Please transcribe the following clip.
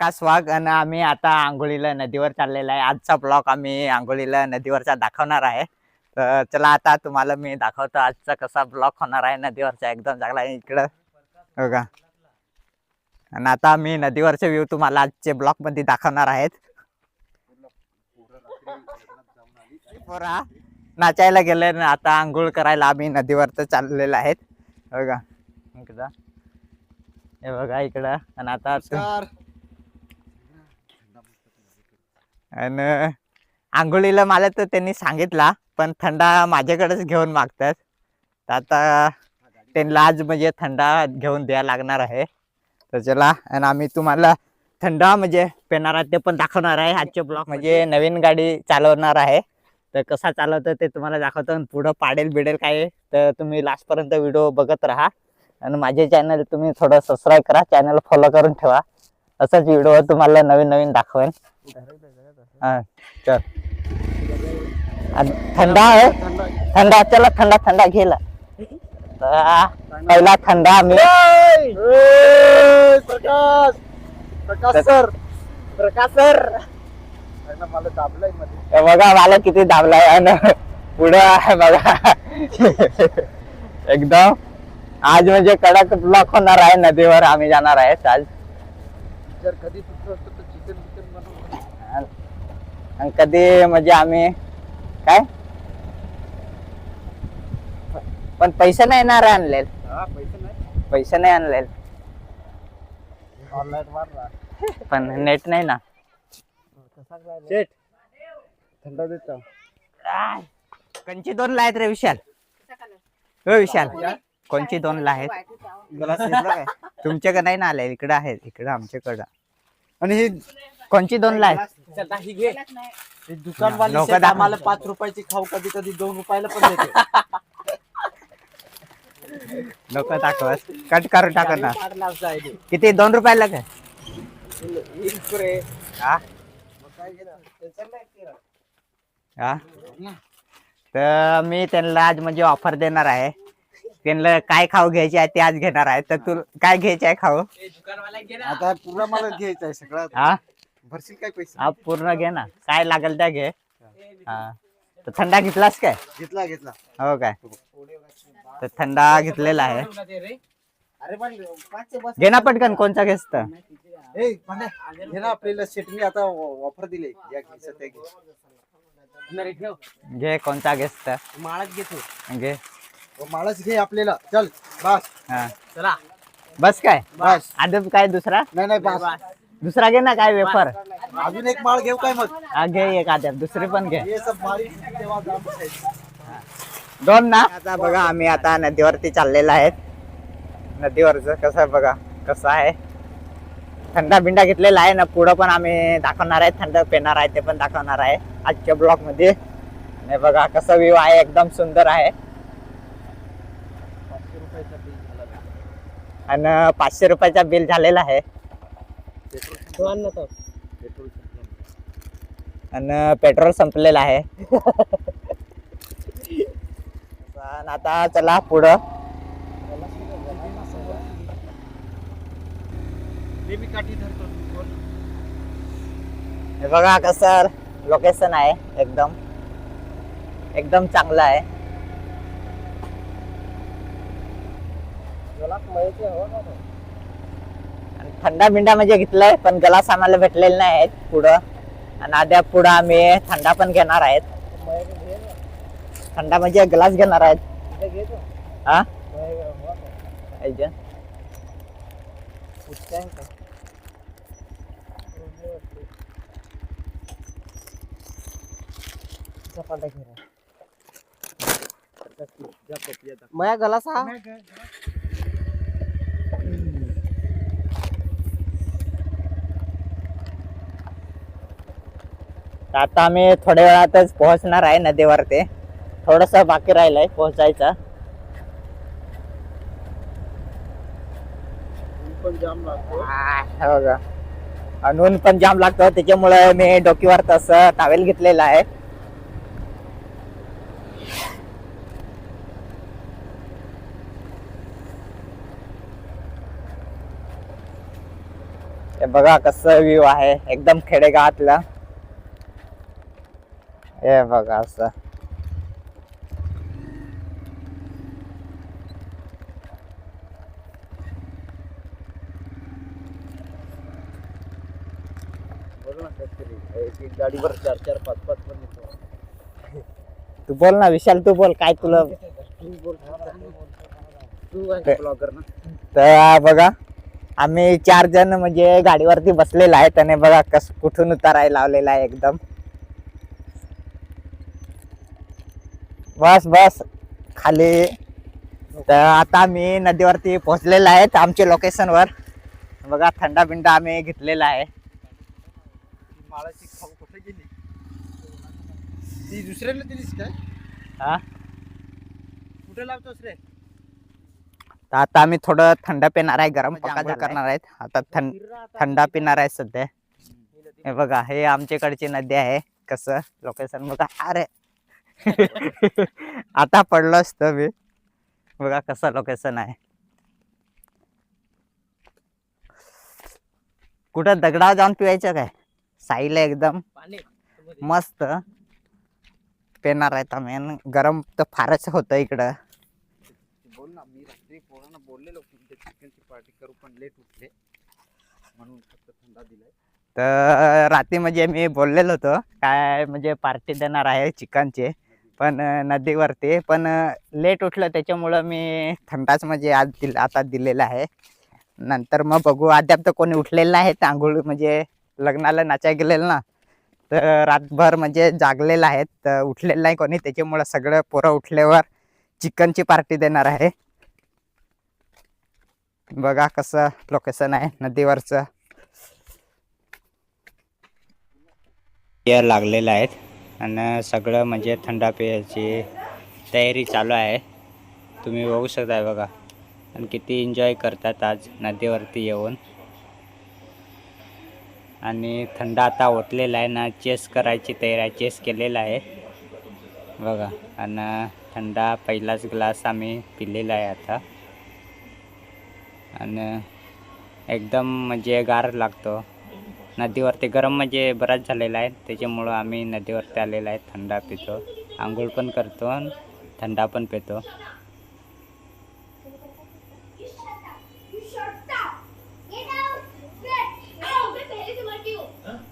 प्रकाश वाघ आणि आम्ही आता आंघोळीला नदीवर चाललेला आहे। आजचा ब्लॉग आम्ही आंघोळीला नदीवरचा दाखवणार आहे। तर चला आता तुम्हाला मी दाखवतो आजचा कसा ब्लॉग होणार आहे नदीवरचा। एकदम चांगला आहे इकडं बघा। आणि आता मी नदीवरचे व्ह्यू तुम्हाला आजचे ब्लॉग मध्ये दाखवणार आहेत। पोरा नाचायला गेले ना, आता आंघोळ करायला आम्ही नदीवरच चाललेलो आहेत बघा। इकडं हे बघा इकडं। आणि आता आणि आंघोळीला मला तर त्यांनी सांगितला, पण थंडा माझ्याकडेच घेऊन मागतात। तर आता त्यांना आज म्हणजे थंडा घेऊन द्यायला लागणार आहे। तर चला, आणि आम्ही तुम्हाला थंडा म्हणजे पेणार आहे ते पण दाखवणार आहे आजचे ब्लॉग। म्हणजे नवीन गाडी चालवणार आहे, तर कसा चालवतं ते तुम्हाला दाखवतो। आणि पुढं पाडेल बिडेल काय तर तुम्ही लास्ट पर्यंत व्हिडिओ बघत राहा। आणि माझे चॅनल तुम्ही थोडं सबस्क्राईब करा, चॅनल फॉलो करून ठेवा। असंच व्हिडिओ तुम्हाला नवीन नवीन दाखवेन। हाँ चल ठंडा है, ठंडा चला थंडा थंडा घेला। पहिला थंडा मी प्रकाश सर बघा मला किती दाबलाय। आणि पुढं बघा एकदम आज म्हणजे कडक ब्लॉक होणार आहे। नदीवर आम्ही जाणार आहे आज। जर कधी चिकन बनवून आणि कधी म्हणजे आम्ही काय पण पैसे नाही येणार आणले, पैसे नाही आणले ऑनलाईन मारला पण नेट नाही ना। शेट थंडा देता कोणची 2 ला आहेत रे विशाल? हो विशाल, कोणची 2 ला आहेत? ग्लास घेतला काय? तुमच्याकडे नाही ना आले, इकडे आहेत, इकडे आमच्याकडं। आणि हे कोणची 2 ला आहेत? ही घे, दुकानवाली नौका शेट आम्हाला 5 रुपयाची खाऊ कधी कधी 2 रुपयाला पण देते। लोक दाखवत कट करून टाकत ना। किती 2 रुपयाला काय? हा हा तर मी त्यांना आज म्हणजे ऑफर देणार आहे। त्यांना काय खाऊ घ्यायचे आहे ते आज घेणार आहे। तर तू काय घ्यायचे आहे खाऊ? आता पूर्ण मला घ्यायचं आहे सगळं। हा भरशील काय पैसे? हा पूर्ण घे ना, काय लागेल त्या घे। हा तर थंडा घेतलास काय? घेतला हो काय? तर थंडा घेतलेला आहे। अरे पण घे ना पटकन, कोणचा घेस तर घे ना आपल्याला शेट मी आता ऑफर दिले या घे, कोणता घेस तर माळच घेतो। घे। माळच घे आपल्याला, चल बस हा चला बस काय? बस आदम काय दुसरा? नाही बस दुसरा घे ना, काय वेफर अजून एक माळ घेऊ काय मग? हा घे एक आदम, दुसरी पण घे। हे सब माळी तेव्हा जाम आहे। 2 ना। आता बघा आम्ही आता नदीवरती चाललेला आहेत। नदीवरचं कसं बघा कसं आहे। थंडा बिंडा घेतलेला आहे ना, पुढं पण आम्ही दाखवणार आहे। थंड पेणार आहे ते पण दाखवणार आहे आजच्या ब्लॉग मध्ये। आणि बघा कसं व्ह्यू आहे, एकदम सुंदर आहे। आणि 500 रुपयाचा बिल झालेला आहे। आणि पेट्रोल संपलेला आहे। आता चला पुढं। हे बघा कसं लोकेशन आहे, एकदम एकदम चांगलं आहे। थंडा बिंडा म्हणजे घेतलाय, पण ग्लास आम्हाला भेटलेले नाही आहेत पुढं। आणि आद्या पुढं आम्ही थंडा पण घेणार आहेत। थंडा म्हणजे ग्लास घेणार आहेत। हा माया गलास हा आता आम्ही थोड्या वेळातच पोहोचणार आहे नदीवरती। थोडस बाकी राहिलंय पोहोचायचं। पण जाम लागतो। हो का? आणि ऊन पण जाम लागतं, त्याच्यामुळे मी डोकीवर तसं टॉवेल घेतलेला आहे। हे बघा कसं व्ह्यू आहे एकदम खेडेगावातला. हे बघा असं. बोल ना काहीतरी. एक गाडीवर 4-4, 5-5 पण येतो. तू बोल ना विशाल, तू बोल काय तुला. तू बोल. तू आहे ब्लॉगर ना. तर बघा आम्ही 4 जण म्हणजे गाडीवरती बसलेला आहे. त्याने बघा कुठून उतारायला लावलेला आहे एकदम. बस बस खाली. तर आता आम्ही नदीवरती पोहोचलेला आहे आमच्या लोकेशनवर. बघा थंडा बिंडा आम्ही घेतलेला आहे. माळाची खाऊ कुठे गेली? ती दुसऱ्याला दिलीस काय? हा, कुठे लावतोस रे? तर आता आम्ही थोडं थंड पिणार आहे. गरम आंघोळ करणार आहेत. आता थंडा पिणार आहे सध्या. हे बघा हे आमच्याकडची नदी आहे. कसं लोकेशन बघा. अरे आता पडलो असतो मी. बघा कसं लोकेशन आहे. कुठं दगडावर जाऊन पिवायचं काय? साईला एकदम मस्त पेणार आहेत आम्ही. आणि गरम तर फारच होतं इकडं. बोल ना. मी रात्री पोरांना बोललेलो की चिकनची पार्टी करू पण लेट उठले म्हणून फक्त थंडा दिलाय. तर रात्री म्हणजे मी बोललेलो होतो काय म्हणजे पार्टी देणार आहे चिकनचे, पण नदीवरती. पण लेट उठलं त्याच्यामुळं मी थंडाच म्हणजे आज आता दिलेला आहे. नंतर मग बघू. अद्याप तर कोणी उठलेलं नाही. आंघोळ म्हणजे लग्नाला नाचायला गेलेलं ना, तर रातभर म्हणजे जागलेलं आहेत. तर उठलेलं नाही कोणी. त्याच्यामुळं सगळं पोरं उठल्यावर चिकनची पार्टी देणार आहे. बघा कसं लोकेशन आहे नदीवरचं. पेय लागलेलं आहेत आणि सगळं म्हणजे थंडा पेयाची तयारी चालू आहे. तुम्ही बघू शकता बघा. आणि किती एन्जॉय करतात आज नदीवरती येऊन. आणि थंडा आता ओतलेला आहे ना. चेस करायची तयारी. चेस केलेला आहे बघा. आणि थंडा पहिलाच ग्लास आम्ही पिलेला आहे आता. आणि एकदम म्हणजे गार लागतो. नदीवरती गरम म्हणजे बराच झालेला आहे. त्याच्यामुळं आम्ही नदीवरती आलेला आहे. थंडा पितो. आंघोळ पण करतो आणि थंडा पण पितो.